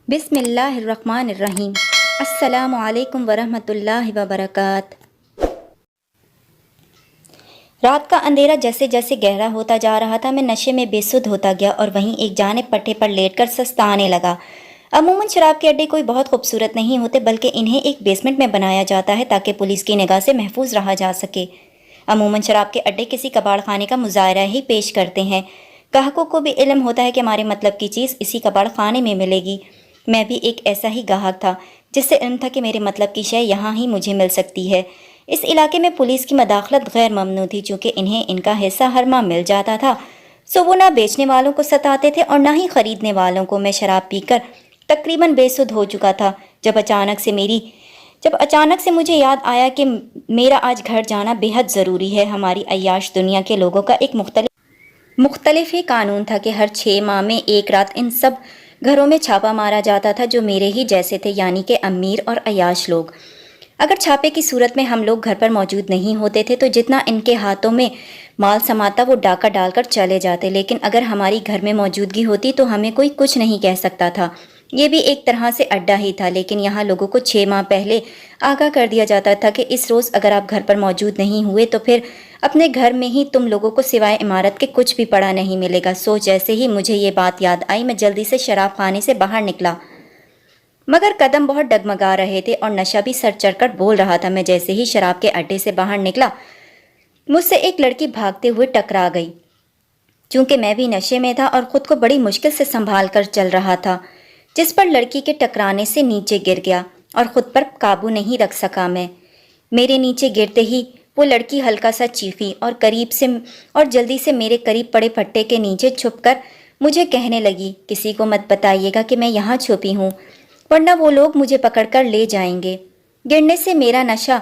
بسم اللہ الرحمن الرحیم۔ السلام علیکم ورحمۃ اللہ وبرکاتہ۔ رات کا اندھیرا جیسے جیسے گہرا ہوتا جا رہا تھا، میں نشے میں بے سدھ ہوتا گیا اور وہیں ایک جانب پٹھے پر لیٹ کر سستانے لگا۔ عموماً شراب کے اڈے کوئی بہت خوبصورت نہیں ہوتے، بلکہ انہیں ایک بیسمنٹ میں بنایا جاتا ہے تاکہ پولیس کی نگاہ سے محفوظ رہا جا سکے۔ عموماً شراب کے اڈے کسی کباڑ خانے کا مظاہرہ ہی پیش کرتے ہیں۔ گاہکوں کو بھی علم ہوتا ہے کہ ہمارے مطلب کی چیز اسی کباڑ خانے میں ملے گی۔ میں بھی ایک ایسا ہی گاہک تھا جس سے علم تھا کہ میرے مطلب کی شے یہاں ہی مجھے مل سکتی ہے۔ اس علاقے میں پولیس کی مداخلت غیر ممنوع تھی، چونکہ انہیں ان کا حصہ ہر ماہ مل جاتا تھا، سو وہ نہ بیچنے والوں کو ستاتے تھے اور نہ ہی خریدنے والوں کو۔ میں شراب پی کر تقریباً بے سدھ ہو چکا تھا جب اچانک سے مجھے یاد آیا کہ میرا آج گھر جانا بے حد ضروری ہے۔ ہماری عیاش دنیا کے لوگوں کا ایک مختلف ہی قانون تھا کہ ہر 6 ماہ میں ایک رات ان سب گھروں میں چھاپا مارا جاتا تھا جو میرے ہی جیسے تھے، یعنی کہ امیر اور عیاش لوگ۔ اگر چھاپے کی صورت میں ہم لوگ گھر پر موجود نہیں ہوتے تھے تو جتنا ان کے ہاتھوں میں مال سماتا وہ ڈاکہ ڈال کر چلے جاتے، لیکن اگر ہماری گھر میں موجودگی ہوتی تو ہمیں کوئی کچھ نہیں کہہ سکتا تھا۔ یہ بھی ایک طرح سے اڈا ہی تھا، لیکن یہاں لوگوں کو 6 ماہ پہلے آگاہ کر دیا جاتا تھا کہ اس روز اگر آپ گھر پر موجود نہیں ہوئے تو پھر اپنے گھر میں ہی تم لوگوں کو سوائے عمارت کے کچھ بھی پڑا نہیں ملے گا۔ سو جیسے ہی مجھے یہ بات یاد آئی میں جلدی سے شراب خانے سے باہر نکلا، مگر قدم بہت ڈگمگا رہے تھے اور نشہ بھی سر چڑھ کر بول رہا تھا۔ میں جیسے ہی شراب کے اڈے سے باہر نکلا، مجھ سے ایک لڑکی بھاگتے ہوئے ٹکرا گئی۔ چونکہ میں بھی نشے میں تھا اور خود کو بڑی مشکل سے سنبھال کر چل رہا تھا، جس پر لڑکی کے ٹکرانے سے نیچے گر گیا اور خود پر قابو نہیں رکھ سکا میں۔ میرے نیچے گرتے ہی وہ لڑکی ہلکا سا چیخی اور جلدی سے میرے قریب پڑے پھٹے کے نیچے چھپ کر مجھے کہنے لگی، کسی کو مت بتائیے گا کہ میں یہاں چھپی ہوں، ورنہ وہ لوگ مجھے پکڑ کر لے جائیں گے۔ گرنے سے میرا نشہ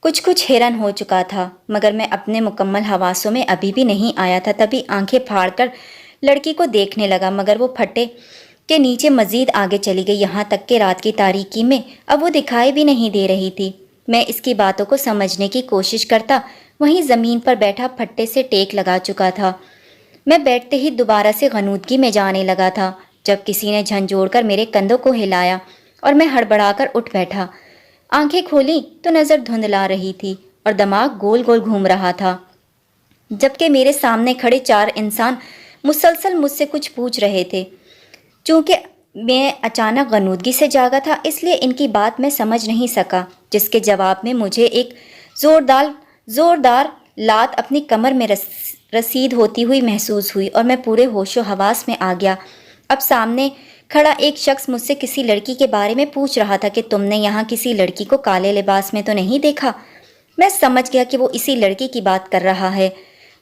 کچھ حیران ہو چکا تھا، مگر میں اپنے مکمل حواسوں میں ابھی بھی نہیں آیا تھا۔ تبھی آنکھیں پھاڑ کر لڑکی کو دیکھنے لگا، مگر وہ پھٹے کے نیچے مزید آگے چلی گئی، یہاں تک کہ رات کی تاریکی میں اب وہ دکھائی بھی نہیں دے رہی تھی۔ میں اس کی باتوں کو سمجھنے کی کوشش کرتا وہیں زمین پر بیٹھا پھٹے سے ٹیک لگا چکا تھا۔ میں بیٹھتے ہی دوبارہ سے غنودگی میں جانے لگا تھا جب کسی نے جھنجھوڑ کر میرے کندھوں کو ہلایا اور میں ہڑبڑا کر اٹھ بیٹھا۔ آنکھیں کھولیں تو نظر دھندلا رہی تھی اور دماغ گول گول گھوم رہا تھا، جبکہ میرے سامنے کھڑے 4 انسان مسلسل مجھ سے کچھ پوچھ رہے تھے۔ چونکہ میں اچانک غنودگی سے جاگا تھا، اس لیے ان کی بات میں سمجھ نہیں سکا، جس کے جواب میں مجھے ایک زوردار لات اپنی کمر میں رسید ہوتی ہوئی محسوس ہوئی اور میں پورے ہوش و حواس میں آ گیا۔ اب سامنے کھڑا ایک شخص مجھ سے کسی لڑکی کے بارے میں پوچھ رہا تھا کہ تم نے یہاں کسی لڑکی کو کالے لباس میں تو نہیں دیکھا؟ میں سمجھ گیا کہ وہ اسی لڑکی کی بات کر رہا ہے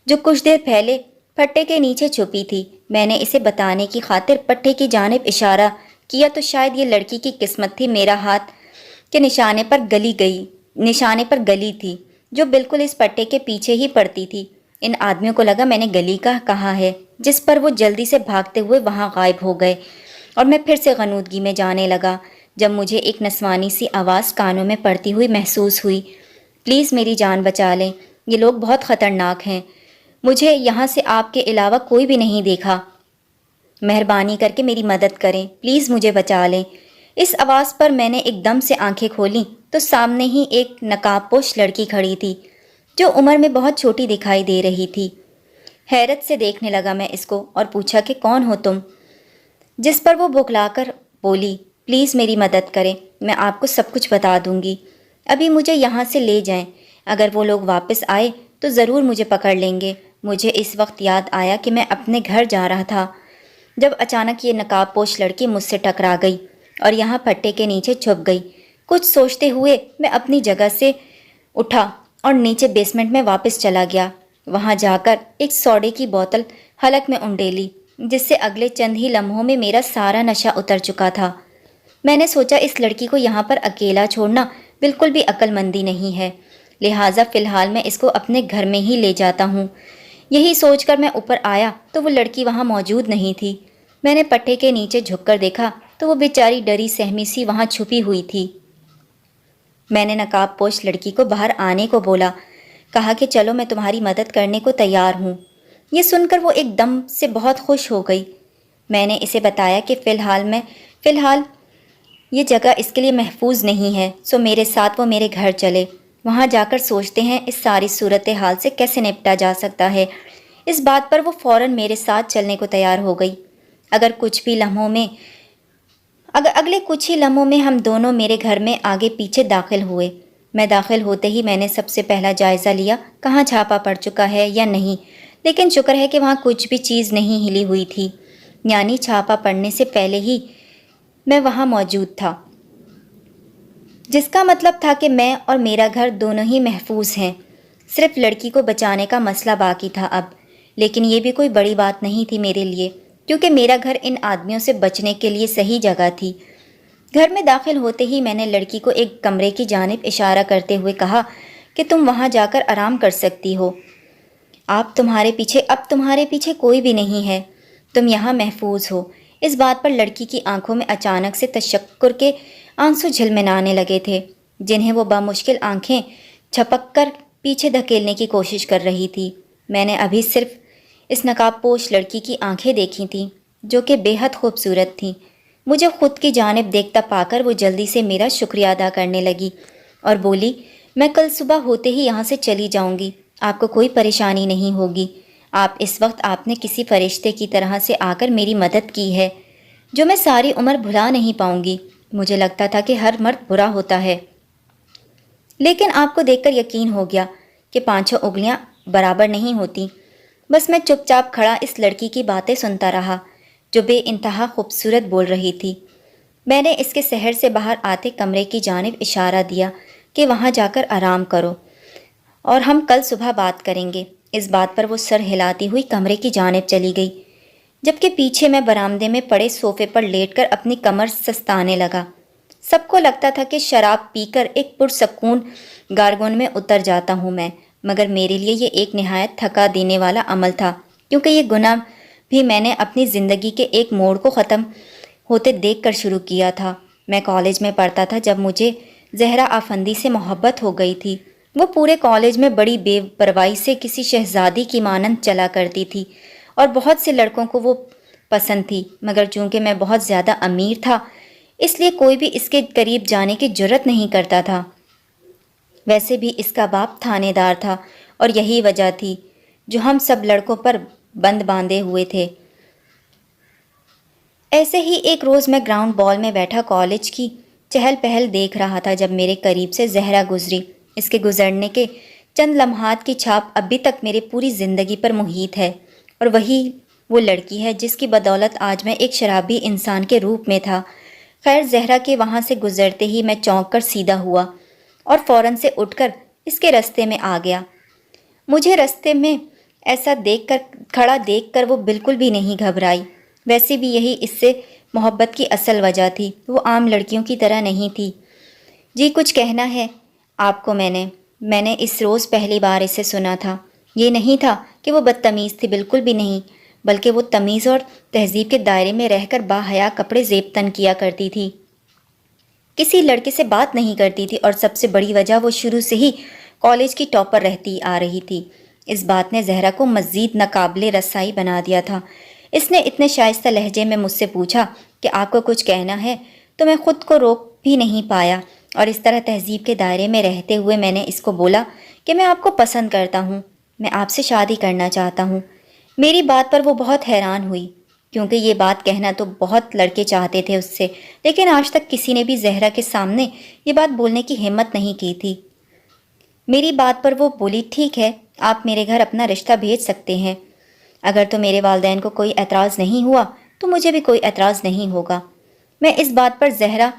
جو کچھ دیر پہلے پھٹے کے نیچے چھپی تھی۔ میں نے اسے بتانے کی خاطر پٹھے کی جانب اشارہ کیا تو شاید یہ لڑکی کی قسمت تھی۔ میرا ہاتھ کے نشانے پر گلی تھی جو بالکل اس پٹے کے پیچھے ہی پڑتی تھی۔ ان آدمیوں کو لگا میں نے گلی کا کہا ہے، جس پر وہ جلدی سے بھاگتے ہوئے وہاں غائب ہو گئے اور میں پھر سے غنودگی میں جانے لگا جب مجھے ایک نسوانی سی آواز کانوں میں پڑتی ہوئی محسوس ہوئی، پلیز میری جان بچا لیں، یہ لوگ بہت خطرناک ہیں، مجھے یہاں سے آپ کے علاوہ کوئی بھی نہیں دیکھا، مہربانی کر کے میری مدد کریں، پلیز مجھے بچا لیں۔ اس آواز پر میں نے ایک دم سے آنکھیں کھولیں تو سامنے ہی ایک نقاب پوش لڑکی کھڑی تھی جو عمر میں بہت چھوٹی دکھائی دے رہی تھی۔ حیرت سے دیکھنے لگا میں اس کو اور پوچھا کہ کون ہو تم؟ جس پر وہ بھکلا کر بولی، پلیز میری مدد کریں، میں آپ کو سب کچھ بتا دوں گی، ابھی مجھے یہاں سے لے جائیں، اگر وہ لوگ واپس آئے تو ضرور مجھے پکڑ لیں گے۔ مجھے اس وقت یاد آیا کہ میں اپنے گھر جا رہا تھا جب اچانک یہ نقاب پوش لڑکی مجھ سے ٹکرا گئی اور یہاں پھٹے کے نیچے چھپ گئی۔ کچھ سوچتے ہوئے میں اپنی جگہ سے اٹھا اور نیچے بیسمنٹ میں واپس چلا گیا۔ وہاں جا کر ایک سوڈے کی بوتل حلق میں انڈیلی، جس سے اگلے چند ہی لمحوں میں میرا سارا نشہ اتر چکا تھا۔ میں نے سوچا اس لڑکی کو یہاں پر اکیلا چھوڑنا بالکل بھی عقل مندی نہیں ہے، لہٰذا فی الحال میں اس کو اپنے گھر میں ہی لے جاتا ہوں۔ یہی سوچ کر میں اوپر آیا تو وہ لڑکی وہاں موجود نہیں تھی۔ میں نے پٹھے کے نیچے جھک کر دیکھا تو وہ بیچاری ڈری سہمی سی وہاں چھپی ہوئی تھی۔ میں نے نقاب پوش لڑکی کو باہر آنے کو بولا، کہا کہ چلو میں تمہاری مدد کرنے کو تیار ہوں۔ یہ سن کر وہ ایک دم سے بہت خوش ہو گئی۔ میں نے اسے بتایا کہ فی الحال میں فی الحال یہ جگہ اس کے لیے محفوظ نہیں ہے، سو میرے ساتھ وہ میرے گھر چلے، وہاں جا کر سوچتے ہیں اس ساری صورتحال سے کیسے نپٹا جا سکتا ہے۔ اس بات پر وہ فوراً میرے ساتھ چلنے کو تیار ہو گئی۔ اگلے کچھ ہی لمحوں میں ہم دونوں میرے گھر میں آگے پیچھے داخل ہوئے۔ میں داخل ہوتے ہی میں نے سب سے پہلا جائزہ لیا کہاں چھاپا پڑ چکا ہے یا نہیں، لیکن شکر ہے کہ وہاں کچھ بھی چیز نہیں ہلی ہوئی تھی، یعنی چھاپا پڑنے سے پہلے ہی میں وہاں موجود تھا، جس کا مطلب تھا کہ میں اور میرا گھر دونوں ہی محفوظ ہیں۔ صرف لڑکی کو بچانے کا مسئلہ باقی تھا اب، لیکن یہ بھی کوئی بڑی بات نہیں تھی میرے لیے، کیونکہ میرا گھر ان آدمیوں سے بچنے کے لیے صحیح جگہ تھی۔ گھر میں داخل ہوتے ہی میں نے لڑکی کو ایک کمرے کی جانب اشارہ کرتے ہوئے کہا کہ تم وہاں جا کر آرام کر سکتی ہو، اب تمہارے پیچھے کوئی بھی نہیں ہے، تم یہاں محفوظ ہو۔ اس بات پر لڑکی کی آنکھوں میں اچانک سے تشکر کے آنسو جھلملانے لگے تھے، جنہیں وہ بامشکل آنکھیں جھپک کر پیچھے دھکیلنے کی کوشش کر رہی تھی۔ میں نے ابھی صرف اس نقاب پوش لڑکی کی آنکھیں دیکھی تھیں، جو کہ بے حد خوبصورت تھیں۔ مجھے خود کی جانب دیکھتا پا کر وہ جلدی سے میرا شکریہ ادا کرنے لگی اور بولی، میں کل صبح ہوتے ہی یہاں سے چلی جاؤں گی، آپ کو کوئی پریشانی نہیں ہوگی۔ آپ نے کسی فرشتے کی طرح سے آ کر میری مدد کی ہے، جو میں ساری عمر بھلا نہیں پاؤں گی۔ مجھے لگتا تھا کہ ہر مرد برا ہوتا ہے، لیکن آپ کو دیکھ کر یقین ہو گیا کہ پانچوں انگلیاں برابر نہیں ہوتی۔ بس میں چپ چاپ کھڑا اس لڑکی کی باتیں سنتا رہا، جو بے انتہا خوبصورت بول رہی تھی۔ میں نے اس کے شہر سے باہر آتے کمرے کی جانب اشارہ دیا کہ وہاں جا کر آرام کرو اور ہم کل صبح بات کریں گے۔ اس بات پر وہ سر ہلاتی ہوئی کمرے کی جانب چلی گئی، جبکہ پیچھے میں برآمدے میں پڑے صوفے پر لیٹ کر اپنی کمر سستانے لگا۔ سب کو لگتا تھا کہ شراب پی کر ایک پرسکون گارگن میں اتر جاتا ہوں میں، مگر میرے لیے یہ ایک نہایت تھکا دینے والا عمل تھا، کیونکہ یہ گناہ بھی میں نے اپنی زندگی کے ایک موڑ کو ختم ہوتے دیکھ کر شروع کیا تھا۔ میں کالج میں پڑھتا تھا جب مجھے زہرا آفندی سے محبت ہو گئی تھی۔ وہ پورے کالج میں بڑی بے پرواہی سے کسی شہزادی کی مانند چلا کرتی تھی اور بہت سے لڑکوں کو وہ پسند تھی، مگر چونکہ میں بہت زیادہ امیر تھا اس لیے کوئی بھی اس کے قریب جانے کی جرت نہیں کرتا تھا۔ ویسے بھی اس کا باپ تھانے دار تھا اور یہی وجہ تھی جو ہم سب لڑکوں پر بند باندھے ہوئے تھے۔ ایسے ہی ایک روز میں گراؤنڈ بال میں بیٹھا کالج کی چہل پہل دیکھ رہا تھا جب میرے قریب سے زہرا گزری۔ اس کے گزرنے کے چند لمحات کی چھاپ ابھی تک میری پوری زندگی پر محیط ہے، اور وہی وہ لڑکی ہے جس کی بدولت آج میں ایک شرابی انسان کے روپ میں تھا۔ خیر، زہرا کے وہاں سے گزرتے ہی میں چونک کر سیدھا ہوا اور فوراً سے اٹھ کر اس کے رستے میں آ گیا۔ مجھے رستے میں ایسا کھڑا دیکھ کر وہ بالکل بھی نہیں گھبرائی۔ ویسے بھی یہی اس سے محبت کی اصل وجہ تھی، وہ عام لڑکیوں کی طرح نہیں تھی۔ جی کچھ کہنا ہے آپ کو؟ میں نے اس روز پہلی بار اسے سنا تھا۔ یہ نہیں تھا کہ وہ بدتمیز تھی، بالکل بھی نہیں، بلکہ وہ تمیز اور تہذیب کے دائرے میں رہ کر باحیا کپڑے زیب تن کیا کرتی تھی، کسی لڑکے سے بات نہیں کرتی تھی، اور سب سے بڑی وجہ وہ شروع سے ہی کالج کی ٹاپر رہتی آ رہی تھی۔ اس بات نے زہرا کو مزید ناقابل رسائی بنا دیا تھا۔ اس نے اتنے شائستہ لہجے میں مجھ سے پوچھا کہ آپ کو کچھ کہنا ہے، تو میں خود کو روک بھی نہیں پایا، اور اس طرح تہذیب کے دائرے میں رہتے ہوئے میں نے اس کو بولا کہ میں آپ کو پسند کرتا ہوں، میں آپ سے شادی کرنا چاہتا ہوں۔ میری بات پر وہ بہت حیران ہوئی، کیونکہ یہ بات کہنا تو بہت لڑکے چاہتے تھے اس سے، لیکن آج تک کسی نے بھی زہرا کے سامنے یہ بات بولنے کی ہمت نہیں کی تھی۔ میری بات پر وہ بولی، ٹھیک ہے، آپ میرے گھر اپنا رشتہ بھیج سکتے ہیں، اگر تو میرے والدین کو کوئی اعتراض نہیں ہوا تو مجھے بھی کوئی اعتراض نہیں ہوگا۔ میں اس بات پر زہرا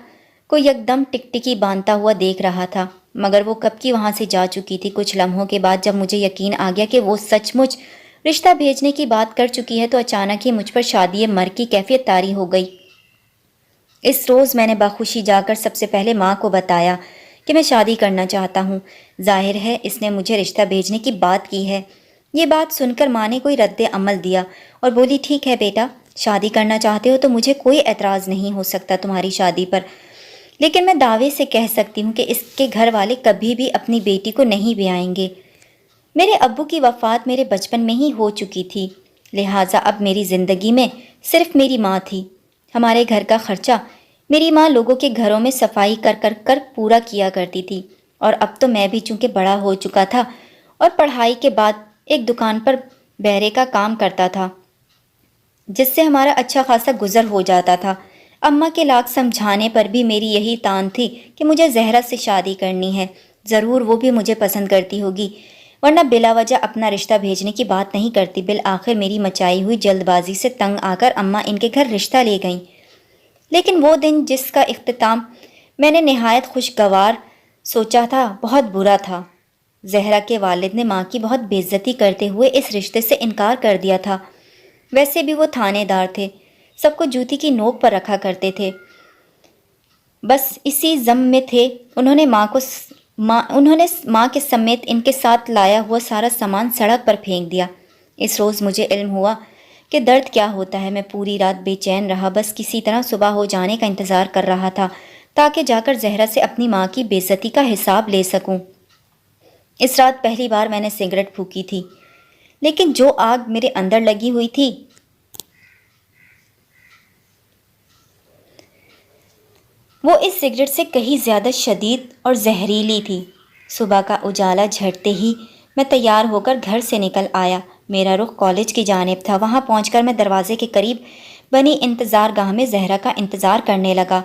کو یکدم ٹکٹکی باندھتا ہوا دیکھ رہا تھا، مگر وہ کب کی وہاں سے جا چکی تھی۔ کچھ لمحوں کے بعد جب مجھے یقین آ گیا کہ وہ سچ مچ رشتہ بھیجنے کی بات کر چکی ہے، تو اچانک ہی مجھ پر شادی مر کی کیفیت طاری ہو گئی۔ اس روز میں نے بخوشی جا کر سب سے پہلے ماں کو بتایا کہ میں شادی کرنا چاہتا ہوں۔ ظاہر ہے اس نے مجھے رشتہ بھیجنے کی بات کی ہے۔ یہ بات سن کر ماں نے کوئی رد عمل دیا اور بولی، ٹھیک ہے بیٹا، شادی کرنا چاہتے ہو تو مجھے کوئی اعتراض نہیں ہو سکتا تمہاری شادی پر، لیکن میں دعوے سے کہہ سکتی ہوں کہ اس کے گھر والے کبھی بھی اپنی بیٹی کو نہیں بیائیں گے۔ میرے ابو کی وفات میرے بچپن میں ہی ہو چکی تھی، لہٰذا اب میری زندگی میں صرف میری ماں تھی۔ ہمارے گھر کا خرچہ میری ماں لوگوں کے گھروں میں صفائی کر پورا کیا کرتی تھی، اور اب تو میں بھی چونکہ بڑا ہو چکا تھا اور پڑھائی کے بعد ایک دکان پر بہرے کا کام کرتا تھا، جس سے ہمارا اچھا خاصا گزر ہو جاتا تھا۔ اماں کے لاکھ سمجھانے پر بھی میری یہی تان تھی کہ مجھے زہرا سے شادی کرنی ہے، ضرور وہ بھی مجھے پسند کرتی ہوگی، ورنہ بلا وجہ اپنا رشتہ بھیجنے کی بات نہیں کرتی۔ بالآخر میری مچائی ہوئی جلد بازی سے تنگ آ کر اماں ان کے گھر رشتہ لے گئیں، لیکن وہ دن جس کا اختتام میں نے نہایت خوشگوار سوچا تھا بہت برا تھا۔ زہرا کے والد نے ماں کی بہت بے عزتی کرتے ہوئے اس رشتے سے انکار کر دیا تھا۔ ویسے بھی وہ تھانے دار تھے، سب کو جوتی کی نوک پر رکھا کرتے تھے، بس اسی ضم میں تھے۔ انہوں نے ماں کے سمیت ان کے ساتھ لایا ہوا سارا سامان سڑک پر پھینک دیا۔ اس روز مجھے علم ہوا کہ درد کیا ہوتا ہے۔ میں پوری رات بے چین رہا، بس کسی طرح صبح ہو جانے کا انتظار کر رہا تھا تاکہ جا کر زہرا سے اپنی ماں کی بے عزتی کا حساب لے سکوں۔ اس رات پہلی بار میں نے سگریٹ پھونکی تھی، لیکن جو آگ میرے اندر لگی ہوئی تھی وہ اس سگریٹ سے کہیں زیادہ شدید اور زہریلی تھی۔ صبح کا اجالا جھڑتے ہی میں تیار ہو کر گھر سے نکل آیا۔ میرا رخ کالج کی جانب تھا۔ وہاں پہنچ کر میں دروازے کے قریب بنی انتظار گاہ میں زہرا کا انتظار کرنے لگا۔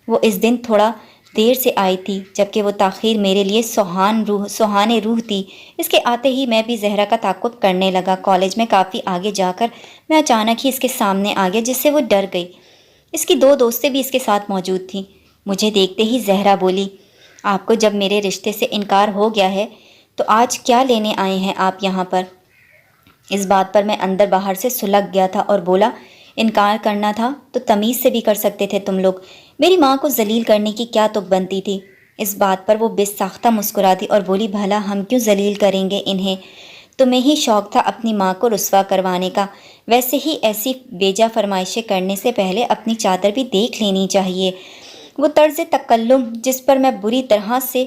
وہ اس دن تھوڑا دیر سے آئی تھی، جبکہ وہ تاخیر میرے لیے سوہانے روح تھی۔ اس کے آتے ہی میں بھی زہرا کا تعاقب کرنے لگا۔ کالج میں کافی آگے جا کر میں اچانک ہی اس کے سامنے آ گیا، جس سے وہ ڈر گئی۔ اس کی دو دوستیں بھی اس کے ساتھ موجود تھیں۔ مجھے دیکھتے ہی زہرا بولی، آپ کو جب میرے رشتے سے انکار ہو گیا ہے تو آج کیا لینے آئے ہیں آپ یہاں پر؟ اس بات پر میں اندر باہر سے سلگ گیا تھا اور بولا، انکار کرنا تھا تو تمیز سے بھی کر سکتے تھے تم لوگ، میری ماں کو ذلیل کرنے کی کیا تک بنتی تھی؟ اس بات پر وہ بے ساختہ مسکرا دی اور بولی، بھلا ہم کیوں ذلیل کریں گے انہیں؟ تمہیں ہی شوق تھا اپنی ماں کو رسوا کروانے کا، ویسے ہی ایسی بیجا فرمائشیں کرنے سے پہلے اپنی چادر بھی دیکھ لینی چاہیے۔ وہ طرز تکلم جس پر میں بری طرح سے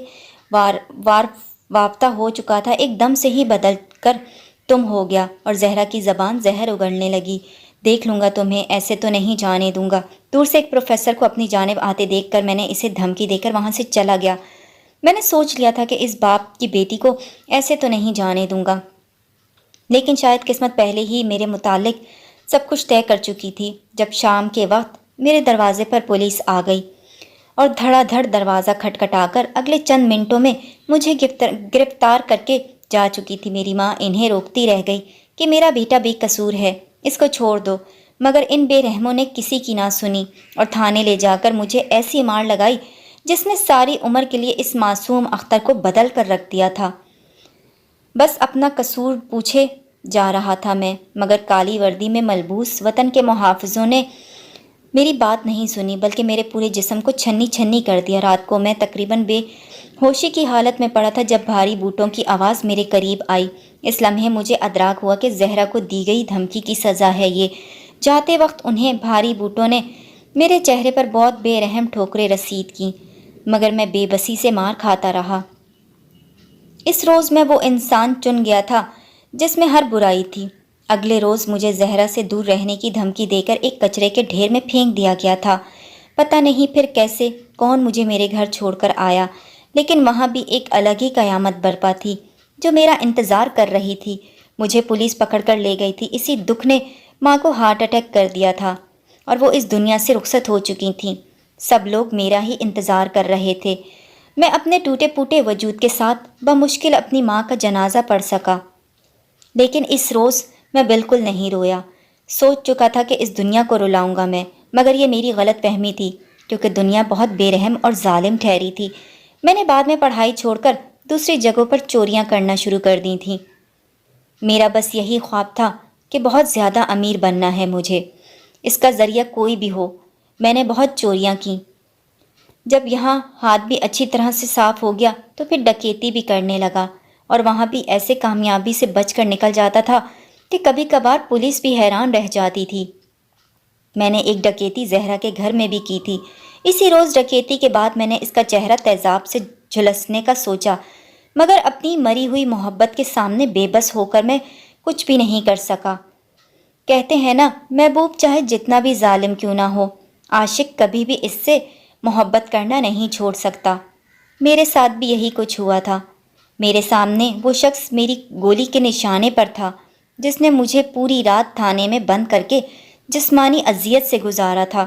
وابستہ ہو چکا تھا ایک دم سے ہی بدل کر تم ہو گیا، اور زہرا کی زبان زہر اگلنے لگی۔ دیکھ لوں گا تمہیں، ایسے تو نہیں جانے دوں گا۔ دور سے ایک پروفیسر کو اپنی جانب آتے دیکھ کر میں نے اسے دھمکی دے کر وہاں سے چلا گیا۔ میں نے سوچ لیا تھا کہ اس باپ کی بیٹی کو ایسے تو نہیں جانے دوں گا، لیکن شاید قسمت پہلے ہی میرے متعلق سب کچھ طے کر چکی تھی۔ جب شام کے وقت میرے دروازے پر پولیس آ گئی اور دھڑا دھڑ دروازہ کھٹکھٹا کر اگلے چند منٹوں میں مجھے گرفتار کر کے جا چکی تھی، میری ماں انہیں روکتی رہ گئی کہ میرا بیٹا بے قصور ہے، اس کو چھوڑ دو، مگر ان بے رحموں نے کسی کی نہ سنی اور تھانے لے جا کر مجھے ایسی مار لگائی جس نے ساری عمر کے لیے اس معصوم اختر کو بدل کر رکھ دیا تھا۔ بس اپنا قصور پوچھے جا رہا تھا میں، مگر کالی وردی میں ملبوس وطن کے محافظوں نے میری بات نہیں سنی، بلکہ میرے پورے جسم کو چھنی چھنی کر دیا۔ رات کو میں تقریباً بے ہوشی کی حالت میں پڑا تھا جب بھاری بوٹوں کی آواز میرے قریب آئی۔ اس لمحے مجھے ادراک ہوا کہ زہرا کو دی گئی دھمکی کی سزا ہے یہ۔ جاتے وقت انہیں بھاری بوٹوں نے میرے چہرے پر بہت بے رحم ٹھوکریں رسید کیں، مگر میں بے بسی سے مار کھاتا رہا۔ اس روز میں وہ انسان چن گیا تھا جس میں ہر برائی تھی۔ اگلے روز مجھے زہرا سے دور رہنے کی دھمکی دے کر ایک کچرے کے ڈھیر میں پھینک دیا گیا تھا۔ پتہ نہیں پھر کیسے کون مجھے میرے گھر چھوڑ کر آیا، لیکن وہاں بھی ایک الگ ہی قیامت برپا تھی جو میرا انتظار کر رہی تھی۔ مجھے پولیس پکڑ کر لے گئی تھی۔ اسی دکھ نے ماں کو ہارٹ اٹیک کر دیا تھا اور وہ اس دنیا سے رخصت ہو چکی تھیں۔ سب لوگ میرا ہی انتظار کر رہے تھے۔ میں اپنے ٹوٹے پھوٹے وجود کے ساتھ بمشکل اپنی ماں کا جنازہ پڑھ سکا، لیکن اس روز میں بالکل نہیں رویا۔ سوچ چکا تھا کہ اس دنیا کو رلاؤں گا میں، مگر یہ میری غلط فہمی تھی، کیونکہ دنیا بہت بے رحم اور ظالم ٹھہری تھی۔ میں نے بعد میں پڑھائی چھوڑ کر دوسری جگہوں پر چوریاں کرنا شروع کر دی تھیں۔ میرا بس یہی خواب تھا کہ بہت زیادہ امیر بننا ہے مجھے، اس کا ذریعہ کوئی بھی ہو۔ میں نے بہت چوریاں کیں۔ جب یہاں ہاتھ بھی اچھی طرح سے صاف ہو گیا تو پھر ڈکیتی بھی کرنے لگا، اور وہاں بھی ایسے کامیابی سے بچ کر نکل جاتا تھا کہ کبھی کبھار پولیس بھی حیران رہ جاتی تھی۔ میں نے ایک ڈکیتی زہرا کے گھر میں بھی کی تھی۔ اسی روز ڈکیتی کے بعد میں نے اس کا چہرہ تیزاب سے جھلسنے کا سوچا، مگر اپنی مری ہوئی محبت کے سامنے بے بس ہو کر میں کچھ بھی نہیں کر سکا۔ کہتے ہیں نا، محبوب چاہے جتنا بھی ظالم کیوں نہ ہو، عاشق کبھی بھی اس سے محبت کرنا نہیں چھوڑ سکتا۔ میرے ساتھ بھی یہی کچھ ہوا تھا۔ میرے سامنے وہ شخص میری گولی کے نشانے پر تھا جس نے مجھے پوری رات تھانے میں بند کر کے جسمانی اذیت سے گزارا تھا۔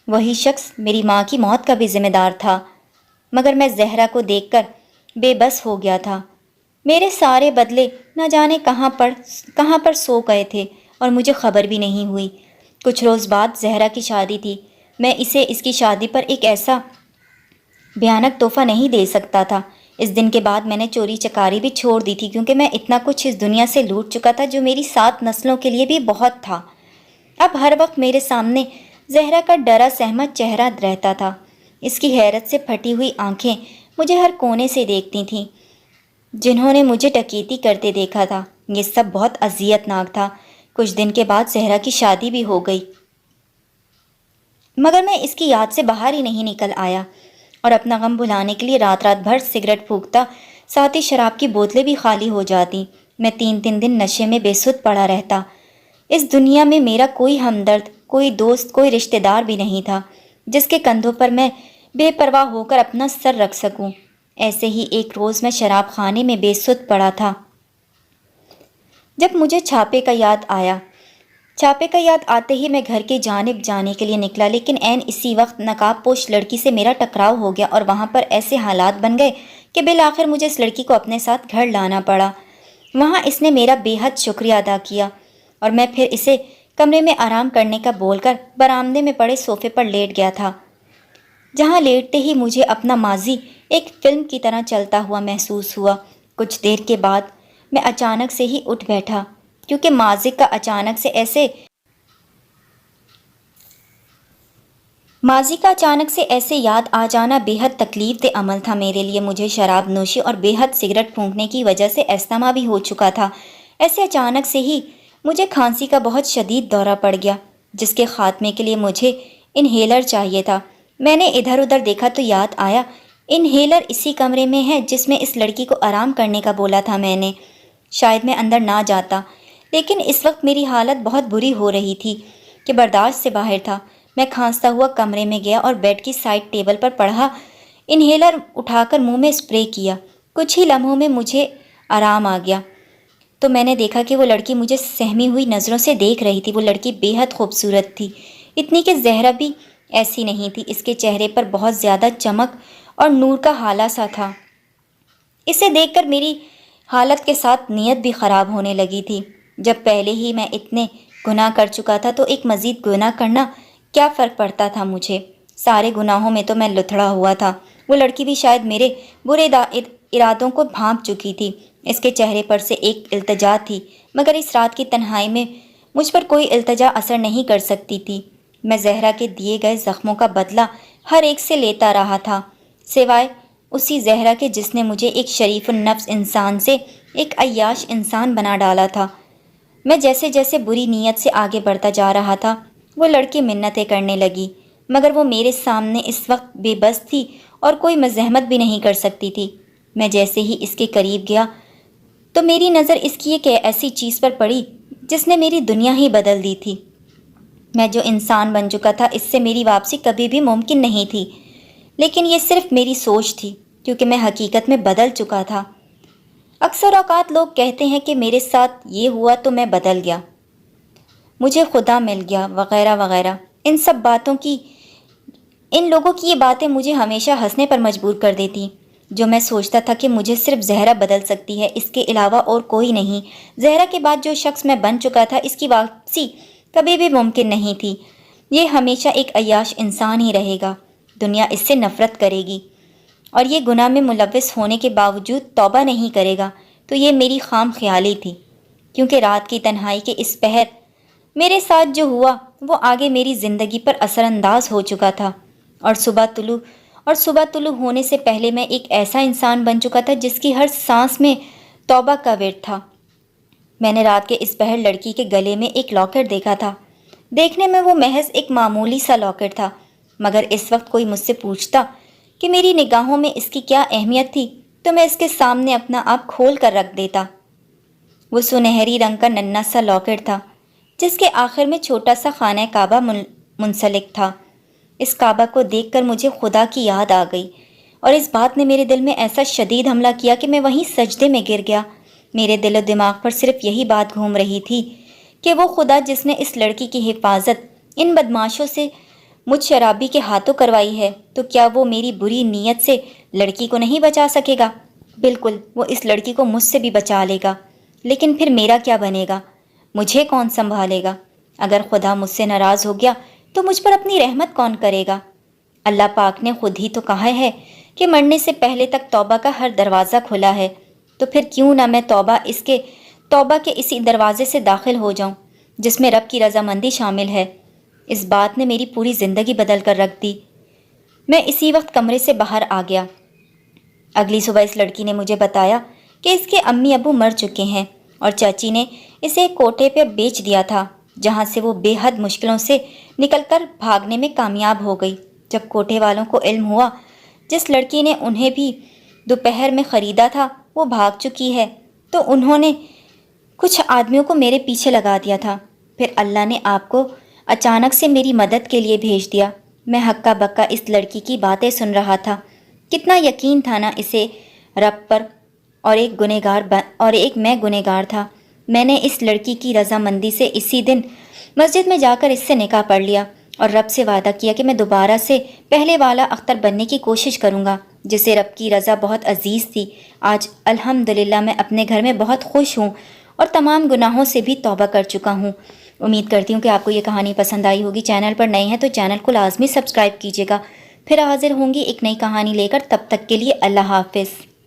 وہی شخص میری ماں کی موت کا بھی ذمہ دار تھا، مگر میں زہرا کو دیکھ کر بے بس ہو گیا تھا۔ میرے سارے بدلے نہ جانے کہاں پر سو گئے تھے اور مجھے خبر بھی نہیں ہوئی۔ کچھ روز بعد زہرا کی شادی تھی۔ میں اسے اس کی شادی پر ایک ایسا بھیانک تحفہ نہیں دے سکتا تھا۔ اس دن کے بعد میں نے چوری چکاری بھی چھوڑ دی تھی، کیونکہ میں اتنا کچھ اس دنیا سے لوٹ چکا تھا جو میری 7 نسلوں کے لیے بھی بہت تھا۔ اب ہر وقت میرے سامنے زہرا کا ڈرا سہما چہرہ رہتا تھا۔ اس کی حیرت سے پھٹی ہوئی آنکھیں مجھے ہر کونے سے دیکھتی تھیں۔ جنہوں نے مجھے ڈکیتی کرتے دیکھا تھا، یہ سب بہت اذیت ناک تھا۔ کچھ دن کے بعد زہرا کی شادی بھی ہو گئی، مگر میں اس کی یاد سے باہر ہی نہیں نکل آیا اور اپنا غم بھلانے کے لیے رات بھر سگریٹ پھونکتا، ساتھ ہی شراب کی بوتلیں بھی خالی ہو جاتی۔ میں 3 دن نشے میں بے سدھ پڑا رہتا۔ اس دنیا میں میرا کوئی ہمدرد، کوئی دوست، کوئی رشتہ دار بھی نہیں تھا جس کے کندھوں پر میں بے پرواہ ہو کر اپنا سر رکھ سکوں۔ ایسے ہی ایک روز میں شراب خانے میں بے سدھ پڑا تھا جب مجھے چھاپے کا یاد آیا۔ چھاپے کا یاد آتے ہی میں گھر کی جانب جانے کے لیے نکلا، لیکن عین اسی وقت نقاب پوش لڑکی سے میرا ٹکراؤ ہو گیا اور وہاں پر ایسے حالات بن گئے کہ بالآخر مجھے اس لڑکی کو اپنے ساتھ گھر لانا پڑا۔ وہاں اس نے میرا بے حد شکریہ ادا کیا اور میں پھر اسے کمرے میں آرام کرنے کا بول کر برآمدے میں پڑے صوفے پر لیٹ گیا تھا، جہاں لیٹتے ہی مجھے اپنا ماضی ایک فلم کی طرح چلتا ہوا محسوس ہوا۔ کچھ دیر کے بعد میں اچانک سے ہی اٹھ بیٹھا، کیونکہ ماضی کا اچانک سے ایسے یاد آ جانا بے حد تکلیف دہ عمل تھا میرے لیے۔ مجھے شراب نوشی اور بے حد سگریٹ پھونکنے کی وجہ سے استھما بھی ہو چکا تھا۔ ایسے اچانک سے ہی مجھے کھانسی کا بہت شدید دورہ پڑ گیا، جس کے خاتمے کے لیے مجھے انہیلر چاہیے تھا۔ میں نے ادھر ادھر دیکھا تو یاد آیا انہیلر اسی کمرے میں ہے جس میں اس لڑکی کو آرام کرنے کا بولا تھا میں نے۔ شاید میں اندر نہ جاتا، لیکن اس وقت میری حالت بہت بری ہو رہی تھی کہ برداشت سے باہر تھا۔ میں کھانستا ہوا کمرے میں گیا اور بیڈ کی سائڈ ٹیبل پر پڑا انہیلر اٹھا کر منہ میں اسپرے کیا۔ کچھ ہی لمحوں میں مجھے آرام آ گیا تو میں نے دیکھا کہ وہ لڑکی مجھے سہمی ہوئی نظروں سے دیکھ رہی تھی۔ وہ لڑکی بے حد خوبصورت تھی، اتنی کہ زہرا بھی ایسی نہیں تھی۔ اس کے چہرے پر بہت زیادہ چمک اور نور کا ہالہ سا تھا۔ اسے دیکھ کر میری حالت کے ساتھ نیت بھی خراب ہونے لگی تھی۔ جب پہلے ہی میں اتنے گناہ کر چکا تھا تو ایک مزید گناہ کرنا کیا فرق پڑتا تھا مجھے؟ سارے گناہوں میں تو میں لتھڑا ہوا تھا۔ وہ لڑکی بھی شاید میرے برے ارادوں کو بھانپ چکی تھی۔ اس کے چہرے پر سے ایک التجا تھی، مگر اس رات کی تنہائی میں مجھ پر کوئی التجا اثر نہیں کر سکتی تھی۔ میں زہرا کے دیے گئے زخموں کا بدلہ ہر ایک سے لیتا رہا تھا، سوائے اسی زہرا کے جس نے مجھے ایک شریف النفس انسان سے ایک عیاش انسان بنا ڈالا تھا۔ میں جیسے جیسے بری نیت سے آگے بڑھتا جا رہا تھا، وہ لڑکی منتیں کرنے لگی، مگر وہ میرے سامنے اس وقت بے بس تھی اور کوئی مزاحمت بھی نہیں کر سکتی تھی۔ میں جیسے ہی اس کے قریب گیا تو میری نظر اس کی ایک ایسی چیز پر پڑی جس نے میری دنیا ہی بدل دی تھی۔ میں جو انسان بن چکا تھا اس سے میری واپسی کبھی بھی ممکن نہیں تھی، لیکن یہ صرف میری سوچ تھی، کیونکہ میں حقیقت میں بدل چکا تھا۔ اکثر اوقات لوگ کہتے ہیں کہ میرے ساتھ یہ ہوا تو میں بدل گیا، مجھے خدا مل گیا، وغیرہ وغیرہ۔ ان لوگوں کی یہ باتیں مجھے ہمیشہ ہنسنے پر مجبور کر دیتی۔ جو میں سوچتا تھا کہ مجھے صرف زہرا بدل سکتی ہے، اس کے علاوہ اور کوئی نہیں۔ زہرا کے بعد جو شخص میں بن چکا تھا اس کی واپسی کبھی بھی ممکن نہیں تھی۔ یہ ہمیشہ ایک عیاش انسان ہی رہے گا۔ دنیا اس سے نفرت کرے گی اور یہ گناہ میں ملوث ہونے کے باوجود توبہ نہیں کرے گا، تو یہ میری خام خیالی تھی، کیونکہ رات کی تنہائی کے اس پہر میرے ساتھ جو ہوا وہ آگے میری زندگی پر اثر انداز ہو چکا تھا، اور صبح طلوع ہونے سے پہلے میں ایک ایسا انسان بن چکا تھا جس کی ہر سانس میں توبہ کا ورد تھا۔ میں نے رات کے اس پہر لڑکی کے گلے میں ایک لاکٹ دیکھا تھا۔ دیکھنے میں وہ محض ایک معمولی سا لاکٹ تھا، مگر اس وقت کوئی مجھ سے پوچھتا کہ میری نگاہوں میں اس کی کیا اہمیت تھی تو میں اس کے سامنے اپنا آپ کھول کر رکھ دیتا۔ وہ سنہری رنگ کا ننھا سا لاکٹ تھا جس کے آخر میں چھوٹا سا خانہ کعبہ منسلک تھا۔ اس کعبہ کو دیکھ کر مجھے خدا کی یاد آ گئی اور اس بات نے میرے دل میں ایسا شدید حملہ کیا کہ میں وہیں سجدے میں گر گیا۔ میرے دل و دماغ پر صرف یہی بات گھوم رہی تھی کہ وہ خدا جس نے اس لڑکی کی حفاظت ان بدماشوں سے مجھ شرابی کے ہاتھوں کروائی ہے، تو کیا وہ میری بری نیت سے لڑکی کو نہیں بچا سکے گا؟ بالکل، وہ اس لڑکی کو مجھ سے بھی بچا لے گا، لیکن پھر میرا کیا بنے گا؟ مجھے کون سنبھالے گا؟ اگر خدا مجھ سے ناراض ہو گیا تو مجھ پر اپنی رحمت کون کرے گا؟ اللہ پاک نے خود ہی تو کہا ہے کہ مرنے سے پہلے تک توبہ کا ہر دروازہ کھلا ہے، تو پھر کیوں نہ میں توبہ کے اسی دروازے سے داخل ہو جاؤں جس میں رب کی رضامندی شامل ہے۔ اس بات نے میری پوری زندگی بدل کر رکھ دی۔ میں اسی وقت کمرے سے باہر آ گیا۔ اگلی صبح اس لڑکی نے مجھے بتایا کہ اس کے امی ابو مر چکے ہیں اور چاچی نے اسے ایک کوٹھے پر بیچ دیا تھا، جہاں سے وہ بے حد مشکلوں سے نکل کر بھاگنے میں کامیاب ہو گئی۔ جب کوٹھے والوں کو علم ہوا جس لڑکی نے انہیں بھی دوپہر میں خریدا تھا وہ بھاگ چکی ہے، تو انہوں نے کچھ آدمیوں کو میرے پیچھے لگا دیا تھا۔ پھر اللہ نے آپ کو اچانک سے میری مدد کے لیے بھیج دیا۔ میں ہکا بکا اس لڑکی کی باتیں سن رہا تھا۔ کتنا یقین تھا نا اسے رب پر، اور ایک میں گنہگار تھا۔ میں نے اس لڑکی کی رضامندی سے اسی دن مسجد میں جا کر اس سے نکاح پڑھ لیا اور رب سے وعدہ کیا کہ میں دوبارہ سے پہلے والا اختر بننے کی کوشش کروں گا، جسے رب کی رضا بہت عزیز تھی۔ آج الحمدللہ میں اپنے گھر میں بہت خوش ہوں اور تمام گناہوں سے بھی توبہ کر چکا ہوں۔ امید کرتی ہوں کہ آپ کو یہ کہانی پسند آئی ہوگی۔ چینل پر نئے ہیں تو چینل کو لازمی سبسکرائب کیجیے گا۔ پھر حاضر ہوں گی ایک نئی کہانی لے کر، تب تک کے لیے اللہ حافظ۔